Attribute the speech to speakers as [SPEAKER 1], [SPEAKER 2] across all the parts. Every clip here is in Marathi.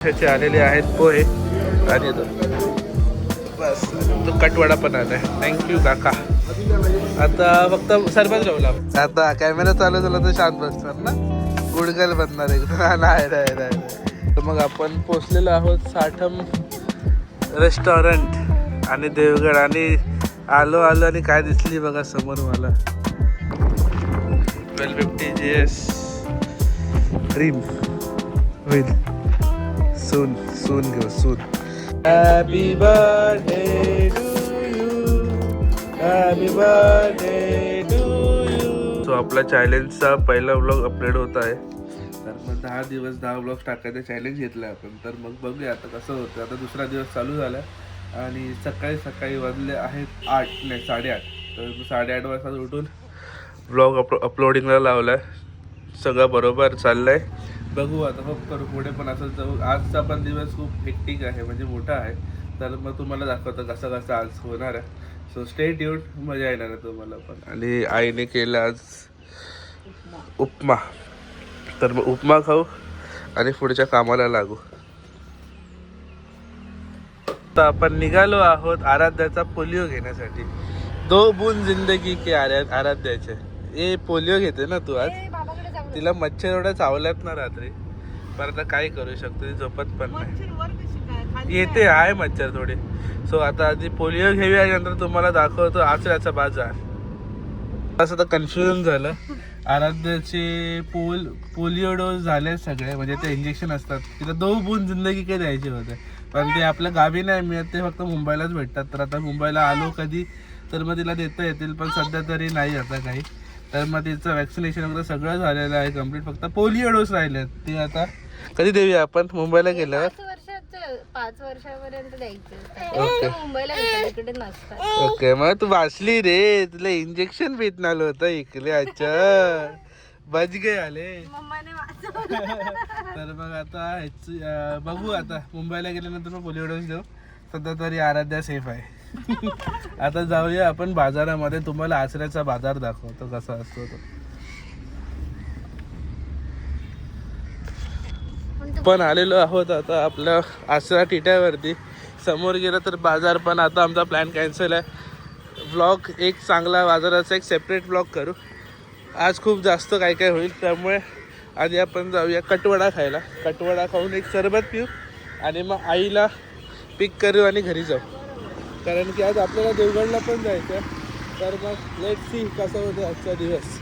[SPEAKER 1] त्याचे आलेले आहेत पोहे आणि बस तो कटवडा पण आलाय. थँक्यू काका. आता फक्त सरबत जेवला. आता कॅमेरा चालू झाला तर शांत बसणार ना, गुडगल बनणार एकदम. नाही नाही नाही. तर मग आपण पोचलेलो आहोत साठम रेस्टॉरंट आणि देवगड. आणि आलो आणि काय दिसली बघा समोर मला 1250 GS ड्रीम होईल. सून घेऊ सून. Happy birthday to you, happy birthday to you. So आपला चॅलेंजचा पहिला व्लॉग अपलोड होत आहे. तर मग 10 दिवस 10 व्लॉग्स टाकायचा चॅलेंज घेतला आपण. तर मग बघूया आता कसं होतं. आता दुसरा दिवस चालू झाला आणि सकाळी वाजले आहेत 8:30. तर 8:30 वाजता उठून व्लॉग अपलोडिंगला लावला आहे. सगळं बरोबर चाललं आहे. बघू आता होप करू पुढे पण असं जाऊ. आजचा पण दिवस खूप हेक्टिक आहे, म्हणजे मोठा आहे. तर मग तुम्हाला दाखवतो कसं आज होणार आहे. सो स्टे ट्यून्ड, मजा येणार आहे तुम्हाला पण. आणि आईने केलं आज उपमा. तर मग उपमा खाऊ आणि पुढच्या कामाला लागू. तर आपण निघालो आहोत आराध्याचा पोलिओ घेण्यासाठी. 2 बूंद जिंदगी के आराध्याचे. ए पोलिओ घेते ना तू आज. तिला मच्छर एवढ्या चावल्यात ना रात्री, पण आता काय करू शकतो, ती झोपत पण नाही. येते आहे मच्छर थोडे. सो आता आधी पोलिओ घेऊया, नंतर तुम्हाला दाखवतो आचऱ्याचा बाजार. असं तर कन्फ्युजन झालं. आराध्याचे पोलिओ डोस झाले सगळे, म्हणजे ते इंजेक्शन असतात. तिला 2 बूंद जिंदगी काय द्यायचे होते, पण ते आपल्या गावी नाही मिळत, ते फक्त मुंबईलाच भेटतात. तर आता मुंबईला आलो कधी तर मग तिला देता येतील, पण सध्या तरी नाही आता काही. तर मग तिचं वॅक्सिनेशन वगैरे सगळं झालेलं आहे कम्प्लीट. फक्त पोलिओ डोस राहिले. ते आता कधी देऊया आपण मुंबईला गेल्यावर.
[SPEAKER 2] 5 वर्षापर्यंत द्यायचं मुंबईला, इकडे नसतात.
[SPEAKER 1] ओके, मग तू वाचली रे, तुला इंजेक्शन भेटणार होतं इकडे. अच्छा बच गे आले. तर मग आता बघू, आता मुंबईला गेल्यानंतर मग पोलिओ डोस देऊ. सध्या तरी आराध्या सेफ आहे. आता जाऊया आपण बाजारामध्ये. तुम्हाला आचऱ्याचा बाजार दाखवतो कसा असतो तो. पण आलेलो आहोत आता आपल्या आसरा टिट्यावरती. समोर गेलं तर बाजार, पण आता आमचा प्लॅन कॅन्सल आहे. व्लॉग एक चांगला बाजाराचा एक सेपरेट व्लॉग करू. आज खूप जास्त काय होईल, त्यामुळे आधी आपण जाऊया कटवडा खायला. कटवडा खाऊन एक सरबत पिऊ आणि मग आईला पिक करू आणि घरी जाऊ. कारण की आज आपल्याला देवगडला पण जायचं आहे. तर मग लेट सी कसा होतो आजचा दिवस.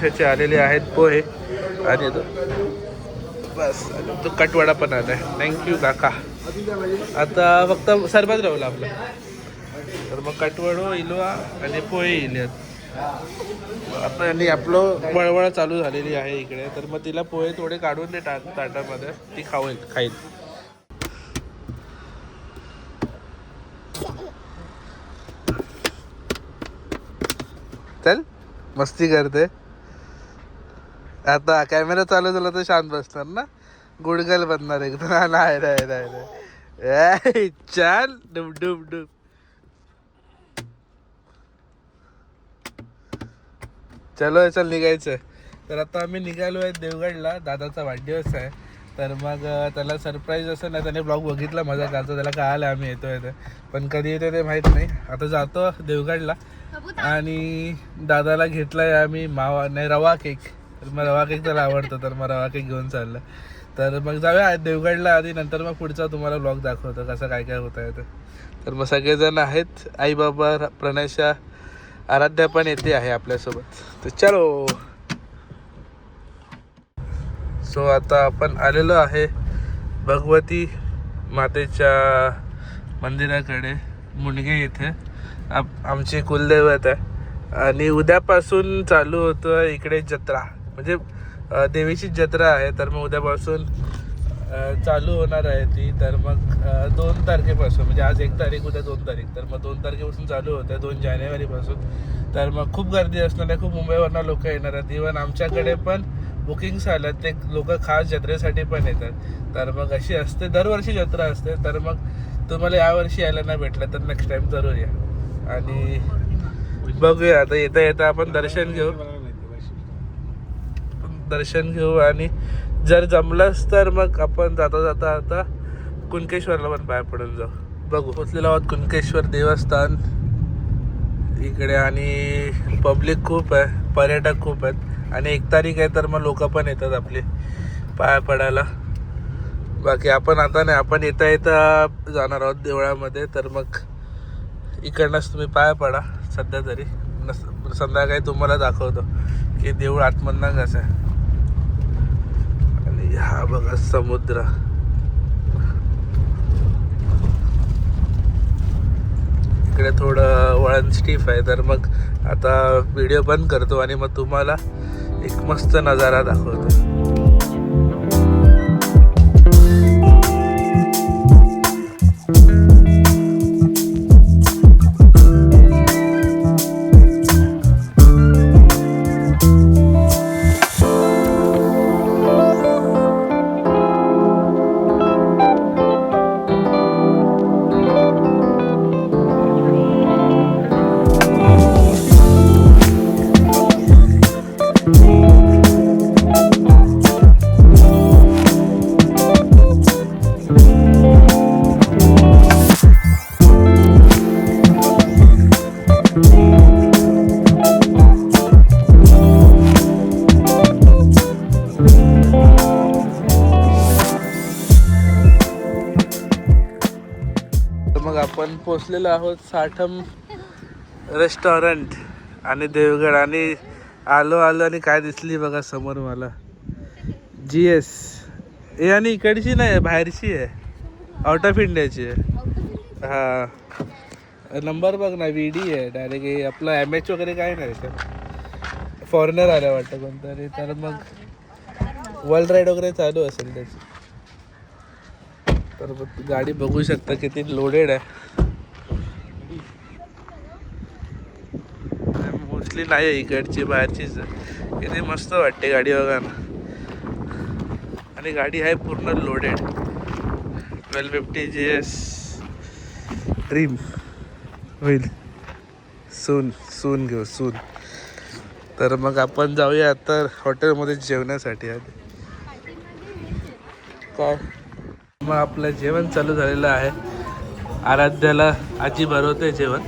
[SPEAKER 1] त्याचे आलेले आहेत पोहे आणि बस तो कटवडा पण आला आहे. थँक्यू काका. आता फक्त सरबत राहिला आपला. तर मग कटवडो इलवा आणि पोहे इल्यात. आता आणि आपलं वळवळ चालू झालेली आहे इकडे. तर मग तिला पोहे थोडे काढून दे ताटामध्ये, ती खाईल. चल मस्ती करते. आता कॅमेरा चालू झाला तर शांत बसणार ना, गुडगल बनणार एकदम. नाही नाही नाही. चल डुब. चल निघायचं. तर आता आम्ही निघालो आहे देवगडला. दादाचा वाढदिवस आहे. तर मग त्याला सरप्राईज असं नाही, त्याने ब्लॉग बघितला माझा कालचा, त्याला कळालं आम्ही येतोय ते, पण कधी येतो ते माहीत नाही. आता जातो देवगडला आणि दादाला घेतलाय आम्ही रवा केक. तर मग रवा केक त्याला आवडतो, तर मग रवा केक घेऊन चाललं. तर मग जाऊया देवगडला आधी, नंतर मग पुढचा तुम्हाला ब्लॉग दाखवतो कसं काय होत आहे. तर मग सगळेजण आहेत, आई बाबा, प्रणयशा, आराध्या पण येते आहे आपल्यासोबत. तर चलो. सो आता आपण आलेलो आहे भगवती मातेच्या मंदिराकडे मुणगे इथे. आमची कुलदैवत आहे. आणि उद्यापासून चालू होतं इकडे जत्रा, म्हणजे देवीची जत्रा आहे. तर मग उद्यापासून चालू होणार आहे ती. तर मग 2 तारखेपासून, म्हणजे आज 1 तारीख, उद्या 2 तारीख. तर मग 2 तारखेपासून चालू होतं, 2 जानेवारीपासून. तर मग खूप गर्दी असणार आहे, खूप मुंबईवरनं लोक येणार आहेत. इव्हन आमच्याकडे पण बुकिंग्स आल्यात, ते लोक खास जत्रेसाठी पण येतात. तर मग अशी असते, दरवर्षी जत्रा असते. तर मग तुम्हाला यावर्षी यायला नाही भेटलं तर नेक्स्ट टाइम जरूर या. आणि बघूया आता येता आपण दर्शन घेऊ. दर्शन घेऊ आणि जर जमलंच तर मग आपण जाता जाता आता कुणकेश्वरला पण पाय पडून जाऊ. बघू. पोचलेलो आहोत कुणकेश्वर देवस्थान इकडे आणि पब्लिक खूप आहे, पर्यटक खूप आहेत आणि 1 तारीख आहे तर मग लोक पण येतात आपले पाया पडायला. बाकी आपण आता नाही, आपण येता येता जाणार आहोत देवळामध्ये. तर मग इकडनंच तुम्ही पाया पडा सध्या तरी. संध्याकाळी तुम्हाला दाखवतो की देऊळ आतमधनं कसं आहे. आणि हा बघा समुद्र. इकडे थोडं वळण स्टीफ आहे तर मग आता व्हिडिओ बंद करतो आणि मग तुम्हाला एक मस्त नजारा दाखवतो. मग आपण पोचलेलो आहोत साठम रेस्टॉरंट आणि देवगड. आणि आलो आणि काय दिसली बघा समोर मला GS. हे आणि इकडची नाही, बाहेरची आहे, आउट ऑफ इंडियाची आहे. हा नंबर बघ ना, VD आहे डायरेक्ट. हे आपलं MH वगैरे काय नाही तर फॉरेनर आल्या वाटतं कोणतरी. तर मग वर्ल्ड राईड वगैरे चालू असेल त्याची. तर गाडी बघू शकता किती लोडेड आहे. मोस्टली नाही आहे इकडची, बाहेरचीच आहे. किती मस्त वाटते गाडी बघा ना. आणि गाडी आहे पूर्ण लोडेड. 1250 GS ड्रीम होईल सून घेऊ सून. तर मग आपण जाऊया आता हॉटेलमध्ये जेवण्यासाठी. आधी काय मग आपलं जेवण चालू झालेलं आहे. आराध्याला आजी भरवते जेवण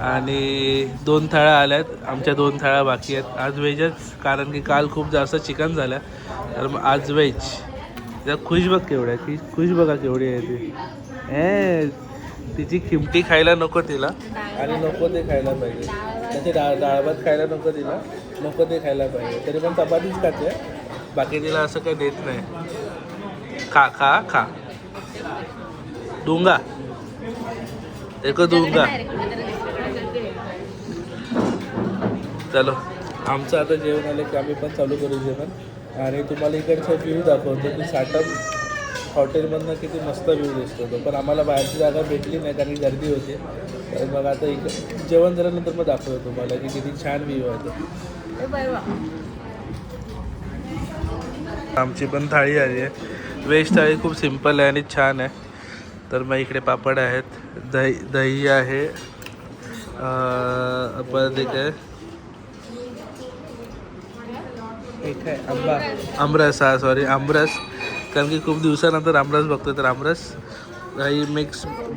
[SPEAKER 1] आणि 2 थाळ्या आल्यात. आमच्या 2 थाळ्या बाकी आहेत. आज व्हेजच, कारण की काल खूप जास्त चिकन झालं. तर मग आज व्हेज. त्या खुश बघ केवढ्या, ती खुश बघा केवढी आहे ती. तिची खिमटी खायला नको तिला आणि नको ते खायला पाहिजे. त्याची डाळ भात खायला नको तिला, नको ते खायला पाहिजे. तरी पण चपातीच खाते, बाकी तिला असं काही देत नाही. खा खा खा दूंगा देखो दूंगा. चलो आमचं आता जेवण आलं की आम्ही पण चालू करू जेवण. आणि तुम्हाला इकडचा व्ह्यू दाखवतो की साठम हॉटेलमधनं किती मस्त व्ह्यू दिसतो तो. पण आम्हाला बाहेरची जागा भेटली नाही कारण गर्दी होती. तर मग आता इकडे जेवण झाल्यानंतर मग दाखवतो तुम्हाला की किती छान व्ह्यू आहे तो. आमची पण थाळी आली आहे. व्हेज थाळी खूप सिम्पल आहे आणि छान आहे. तर मग इकडे पापड आहेत, दही आहे, परत एक आहे आमरस. हा सॉरी आमरस, कारण की खूप दिवसानंतर आमरस बघतो. तर आमरस, काही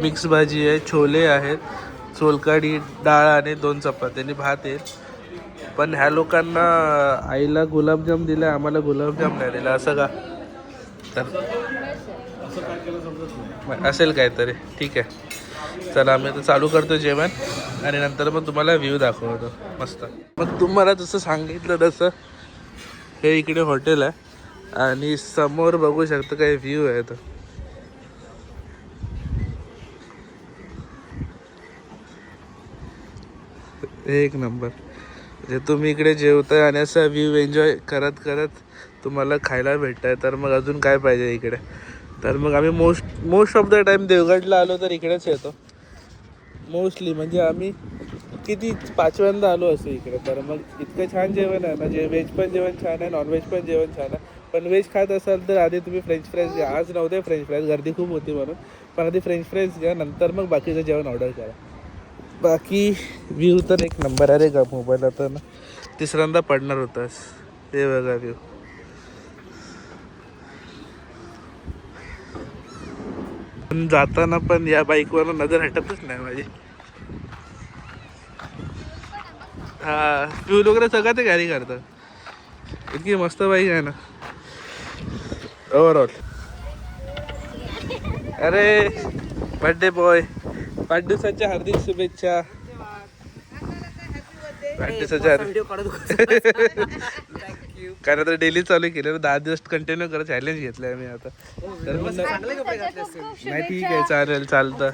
[SPEAKER 1] मिक्स भाजी आहे, छोले आहेत, सोलकढी, डाळ आणि 2 चपात्यांनी भात आहे. पण ह्या लोकांना आईला गुलाबजाम दिला, आम्हाला गुलाबजाम नाही दिला, असं का? तर असेल काहीतरी. ठीक आहे, चला आम्ही आता चालू करतो जेवण आणि नंतर मग तुम्हाला व्ह्यू दाखवतो मस्त. मग तुम्हाला जसं सांगितलं तसं हे इकडे हॉटेल आहे आणि समोर बघू शकता काही व्ह्यू आहे. तर एक नंबर. म्हणजे तुम्ही इकडे जेवताय आणि असा व्ह्यू एन्जॉय करत करत तुम्हाला खायला भेटताय, तर मग अजून काय पाहिजे इकडे. तर मग आम्ही मोस्ट ऑफ द टाईम देवगडला आलो तर इकडेच येतो मोस्टली. म्हणजे आम्ही किती 5व्यांदा आलो असतो इकडे. तर मग इतकं छान जेवण आहे ना, जे व्हेज पण जेवण छान आहे, नॉनव्हेज पण जेवण छान आहे. पण व्हेज खात असाल तर आधी तुम्ही फ्रेंच फ्राईज घ्या. आज नव्हते फ्रेंच फ्राईज, गर्दी खूप होती म्हणून. पण आधी फ्रेंच फ्राईज घ्या, नंतर मग बाकीचं जेवण ऑर्डर करा. बाकी व्ह्यू तर एक नंबर आहे रे. का मोबाईल आता ना 3ऱ्यांदा पडणार होतास, ते बघा व्ह्यू. पण जाताना पण या बाईकवर नजर हटतच नाही माझी. हा फ्यूल वगैरे सगळं ते कॅरी करतात. इतकी मस्त बाईक आहे ना ओव्हरऑल. अरे बर्थडे बॉय, वाढदिवसाच्या हार्दिक शुभेच्छा. वाढदिवसाच्या कारण आता डेली चालू केलं 10 दिवस कंटिन्यू करत चॅलेंज घेतलंय आम्ही आता. तर नाही ठीक आहे चालेल चालतं.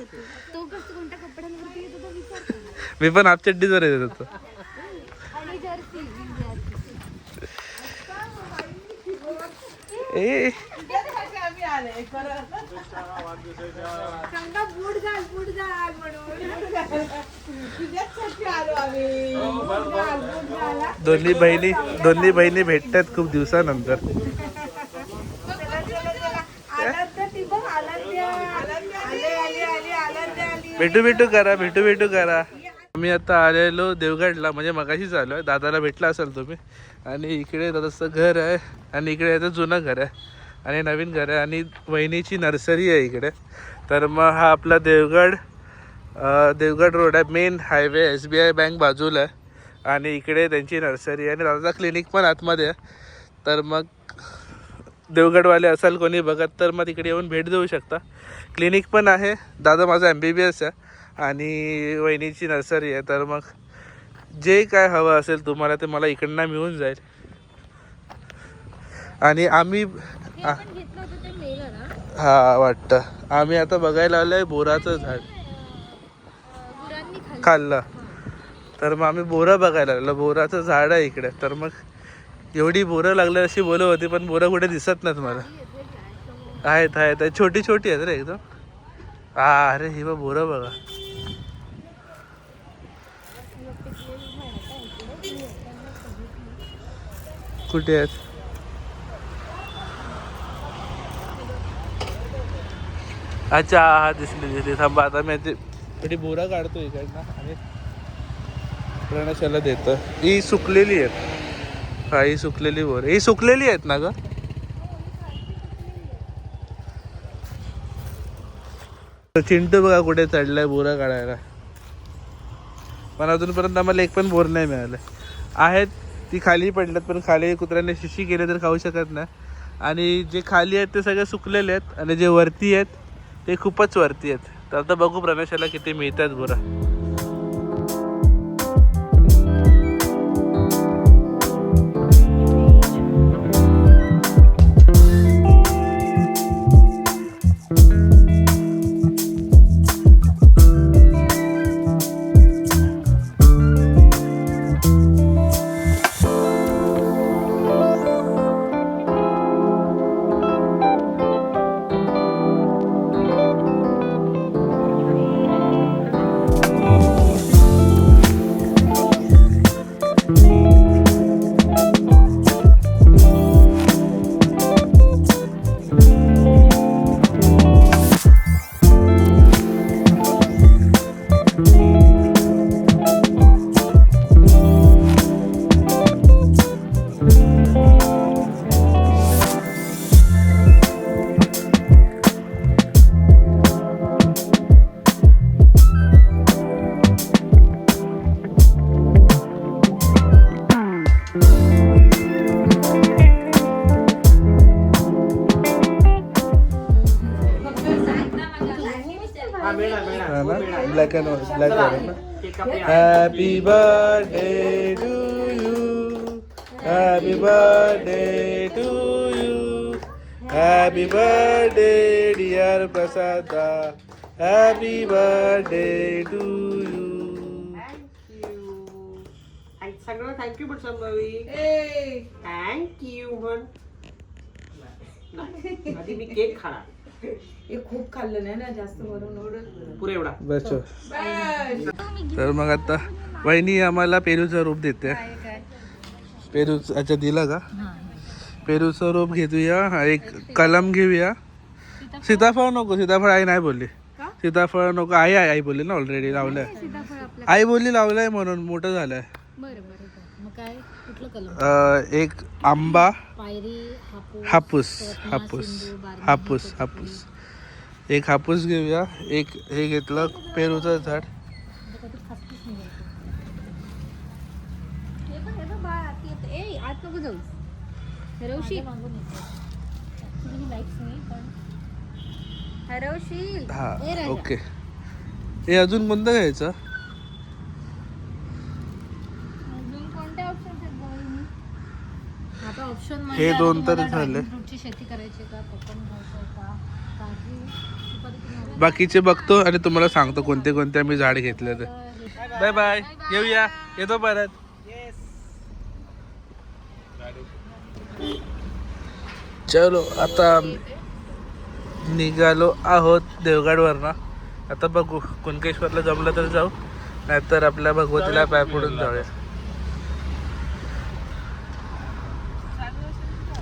[SPEAKER 1] मी पण हाफ चड्डीवर येत होतो. ए दोन्ही बहिणी भेटतात खूप दिवसानंतर. भेटू करा. आम्ही आता आलेलो देवगडला, म्हणजे मगाशीच आलो आहे. दादाला भेटला असाल तुम्ही. आणि इकडे दादाचं घर आहे आणि इकडे याचं जुनं घर आहे आणि नवीन घर आहे आणि वहिनीची नर्सरी आहे इकडे. तर मग हा आपला देवगड रोड आहे, मेन हायवे. SBI बँक बाजूला आहे आणि इकडे त्यांची नर्सरी आहे आणि दादाचा क्लिनिक पण आतमध्ये आहे. तर मग देवगडवाले असाल कोणी बघत तर मग तिकडे येऊन भेट देऊ शकता. क्लिनिक पण आहे. दादा माझा MBBS आहे आणि वहिनीची नर्सरी आहे. तर मग जे काय हवं असेल तुम्हाला ते मला इकडनं मिळून जाईल. आणि आम्ही हा वाटतं आम्ही आता बघायला आलोय बोराचं झाड खाल्लं. तर मग आम्ही बोरं बघायला लागलो. बोराचं झाड आहे इकडे. तर मग एवढी बोरं लागली अशी बोलत होती पण बोरं कुठे दिसत नाहीत मला. आहेत छोटी आहेत रे एकदम. अरे ही बा बोरं बघा. कुठे आहेत? अच्छा हा दिसली. थांबा आता मी थोडी बोरा काढतो इकडनं आणि प्रणाशाला देतो. ही सुकलेली आहेत. हा ही सुकलेली बोर. ही सुकलेली आहेत ना ग. चिंटू बघा कुठे चढलाय बोरा काढायला. पण अजूनपर्यंत आम्हाला एक पण बोर नाही मिळालं. आहेत ती खाली पडल्यात पण खाली कुत्र्याने शिशी केले तर खाऊ शकत नाही. आणि जे खाली आहेत ते सगळे सुकलेले आहेत आणि जे वरती आहेत ते खूपच वरती आहेत. तर आता बघू प्रणाशाला किती मिळतात बोरा. Black and white. Happy birthday to you. Happy birthday to you. Happy birthday dear Prasada. Happy birthday to you.
[SPEAKER 3] सगळं थँक्यू पण संभावी. थँक्यू पण. आधी मी केक खाणार. हे खूप खाल्लं नाही ना जास्त वरून पुरे एवढा
[SPEAKER 1] बस. तर मग आता वहिनी आम्हाला पेरूचं रूप देते. पेरूच अच्छा दिला का? पेरूचं रूप घेऊया. एक कलम घेऊया. सीताफळ नको. सीताफळ आई नाही बोलली. सीताफळ नको. आई बोलली ना ऑलरेडी लावलंय. आई बोलली लावलंय म्हणून मोठं झालंय. एक आंबा. हापूस. एक हापूस घेऊया, एक हे घेतलं पेरूचं झाड.
[SPEAKER 2] आत नको जाऊ हरवशील हरवशील.
[SPEAKER 1] हा
[SPEAKER 2] ए राजा.
[SPEAKER 1] ओके. हे अजून कोणतं घ्यायचं?
[SPEAKER 2] अजून कोणते ऑप्शन आहेत बघ? आता ऑप्शन
[SPEAKER 1] हे दोन तर झाले.
[SPEAKER 2] फ्रूटची शेती करायची का कोकम घ्यायचं का काजू सुपारी?
[SPEAKER 1] बाकीचे बघतो आणि तुम्हाला सांगतो कोणते कोणते आम्ही झाड घेतले ते. बाय बाय, येऊया, येतो परत. चलो आता निघालो आहोत देवगडवरनं. आता बघू कुणकेश्वरला जमलं तर जाऊ, नाहीतर आपल्या भगवतीला पाय पडून जाऊया.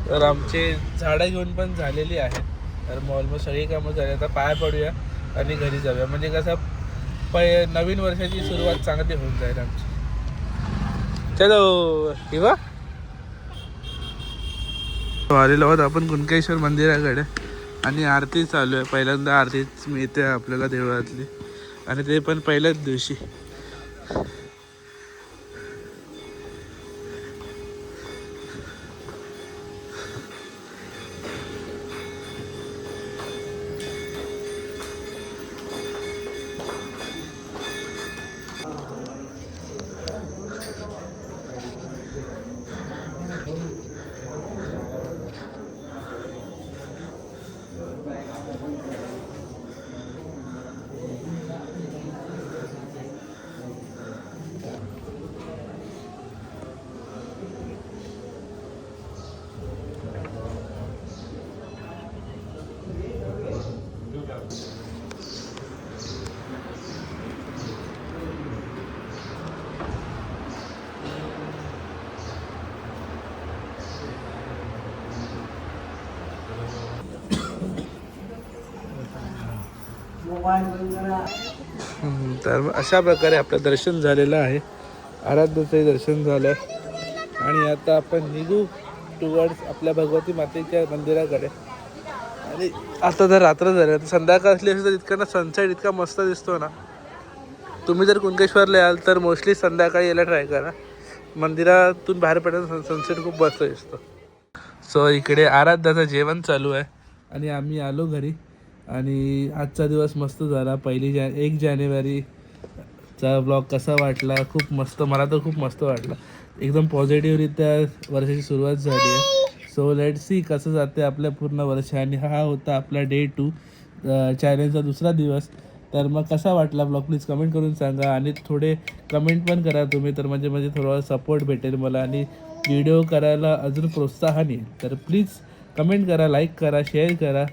[SPEAKER 1] तर आमचे झाडं घेऊन पण झालेली आहे, तर मग ऑलमोस्ट सगळी कामं झाली. आता पाय पडूया आणि घरी जाऊया, म्हणजे कसं नवीन वर्षाची सुरुवात चांगली होऊन जाईल आमची. चलो किंवा आलेलो आहोत आपण कुणकेश्वर मंदिराकडे आणि आरती चालू आहे. पहिल्यांदा आरतीच मिळते आपल्याला देवळातली, आणि ते पण पहिल्याच दिवशी. तर अशा प्रकारे आपलं दर्शन झालेलं आहे. आराध्याचंही दर्शन झालं आणि आता आपण निघू टुवर्ड्स आपल्या भगवती मातेच्या मंदिराकडे. आणि आता जर रात्र झाली, तर संध्याकाळ असली असं तर इतका ना सनसेट इतका मस्त दिसतो ना. तुम्ही जर कुणकेश्वरला याल तर मोस्टली संध्याकाळी यायला ट्राय करा. मंदिरातून बाहेर पडताना सनसेट खूप मस्त दिसतो. सो इकडे आराध्याचं जेवण चालू आहे आणि आम्ही आलो घरी. आणि आजचा दिवस मस्त झाला. 1 जानेवारीचा ब्लॉग कसा वाटला? खूप मस्त, मला तर खूप मस्त वाटला. एकदम पॉझिटिव्हरित्या वर्षाची सुरुवात झाली आहे. सो लेट सी कसं जाते आपल्या पूर्ण वर्ष. आणि हा होता आपला Day 2 चॅलेंजचा दुसरा दिवस. तर मग कसा वाटला ब्लॉग प्लीज कमेंट करून सांगा. आणि थोडे कमेंट पण करा तुम्ही, तर म्हणजे थोडा सपोर्ट भेटेल मला आणि व्हिडिओ करायला अजून प्रोत्साहन येईल. तर प्लीज कमेंट करा, लाईक करा, शेअर करा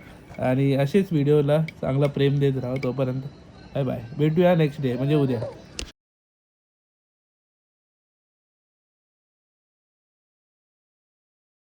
[SPEAKER 1] आणि असेच व्हिडिओला चांगला प्रेम देत राहा. तोपर्यंत बाय बाय, भेटूया नेक्स्ट डे म्हणजे उद्या.